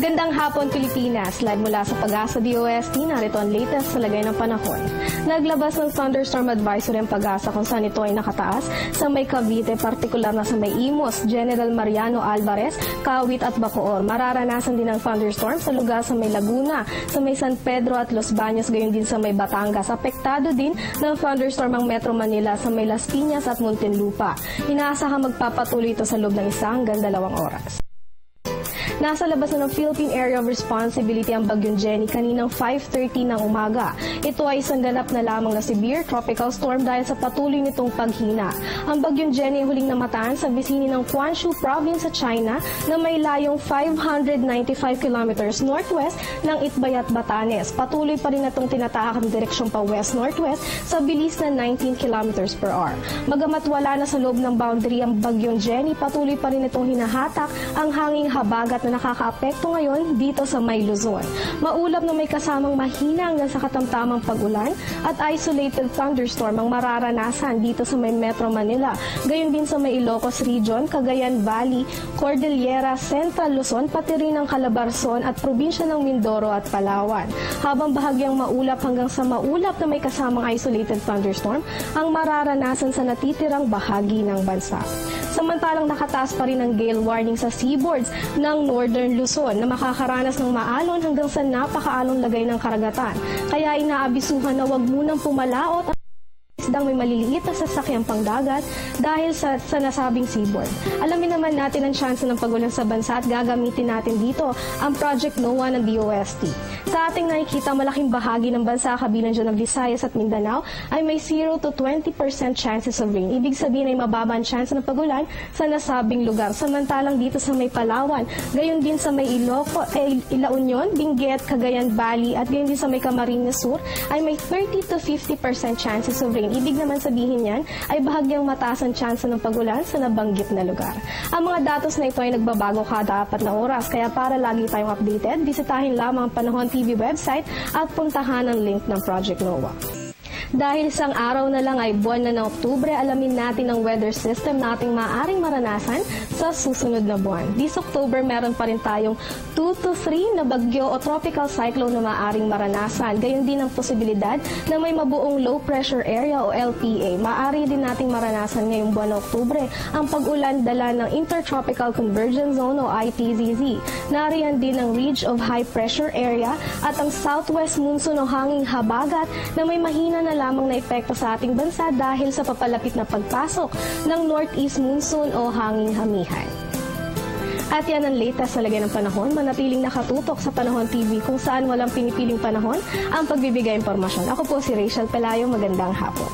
Magandang hapon, Pilipinas. Live mula sa Pag-asa DOST, narito ang latest sa lagay ng panahon. Naglabas ng thunderstorm advisory ang Pag-asa kung saan ito ay nakataas sa may Cavite, partikular na sa may Imos, General Mariano Alvarez, Kawit at Bacoor. Mararanasan din ang thunderstorm sa lugar sa may Laguna, sa may San Pedro at Los Baños, gayon din sa may Batangas. Apektado din ng thunderstorm ang Metro Manila sa may Las Piñas at Muntinlupa. Inaasahang magpapatuloy ito sa loob ng 1 hanggang 2 oras. Nasa labas na ng Philippine Area of Responsibility ang Bagyong Jenny kaninang 5:30 ng umaga. Ito ay isang ganap na lamang na severe tropical storm dahil sa patuloy nitong paghina. Ang Bagyong Jenny ay huling namataan sa bisini ng Quanzhou Province sa China na may layong 595 kilometers northwest ng Itbayat, Batanes. Patuloy pa rin itong tinatahak ang direksyong pa west-northwest sa bilis na 19 kilometers per hour. Bagamat wala na sa loob ng boundary ang Bagyong Jenny, patuloy pa rin itong hinahatak ang hanging habagat na nakakaapekto ngayon dito sa may Luzon. Maulap na may kasamang mahina hanggang sa katamtamang pag-ulan at isolated thunderstorm ang mararanasan dito sa may Metro Manila. Gayon din sa may Ilocos Region, Cagayan Valley, Cordillera, Central Luzon, pati rin ang Calabarzon at probinsya ng Mindoro at Palawan. Habang bahagyang maulap hanggang sa maulap na may kasamang isolated thunderstorm ang mararanasan sa natitirang bahagi ng bansa. Samantalang nakataas pa rin ang gale warning sa seaboards ng Northern Luzon na makakaranas ng maalon hanggang sa napakaalong lagay ng karagatan. Kaya inaabisuhan na huwag munang pumalaot ang isdang may maliliit na sasakyang pangdagat dahil sa nasabing seaboard. Alamin naman natin ang tsansa ng pagulan sa bansa at gagamitin natin dito ang Project NOAA ng DOST. Sa ating nakikita, malaking bahagi ng bansa kabilang dyan ng Visayas at Mindanao ay may 0 to 20% chances of rain. Ibig sabihin ay mababa ang chance ng pagulan sa nasabing lugar. Samantalang dito sa may Palawan, gayon din sa may La Union, Benguet, Cagayan Valley at gayon din sa may Camarines Sur ay may 30 to 50% chances of rain. Ibig naman sabihin yan ay bahagyang mataas ang chance ng pagulan sa nabanggit na lugar. Ang mga datos na ito ay nagbabago kada 4 na oras, kaya para lagi tayong updated, bisitahin lamang ang Panahon TV website at puntahan ang link ng Project NOAA. Dahil isang araw na lang ay buwan na ng Oktubre, alamin natin ang weather system na ating maaaring maranasan sa susunod na buwan. This October, meron pa rin tayong 2 to 3 na bagyo o tropical cyclone na maaaring maranasan. Gayon din ang posibilidad na may mabuong low pressure area o LPA. Maaari din nating maranasan ngayong buwan ng Oktubre ang pag-ulan dala ng Intertropical Convergence Zone o ITZZ. Nariyan din ang Ridge of High Pressure Area at ang Southwest Monsoon o hanging habagat na may mahina na lamang na epekto sa ating bansa dahil sa papalapit na pagpasok ng Northeast Monsoon o hanging hamihan. At yan ang latest sa lagay ng panahon. Manatiling nakatutok sa Panahon TV kung saan walang pinipiling panahon ang pagbibigay impormasyon. Ako po si Rachel Pelayo. Magandang hapon.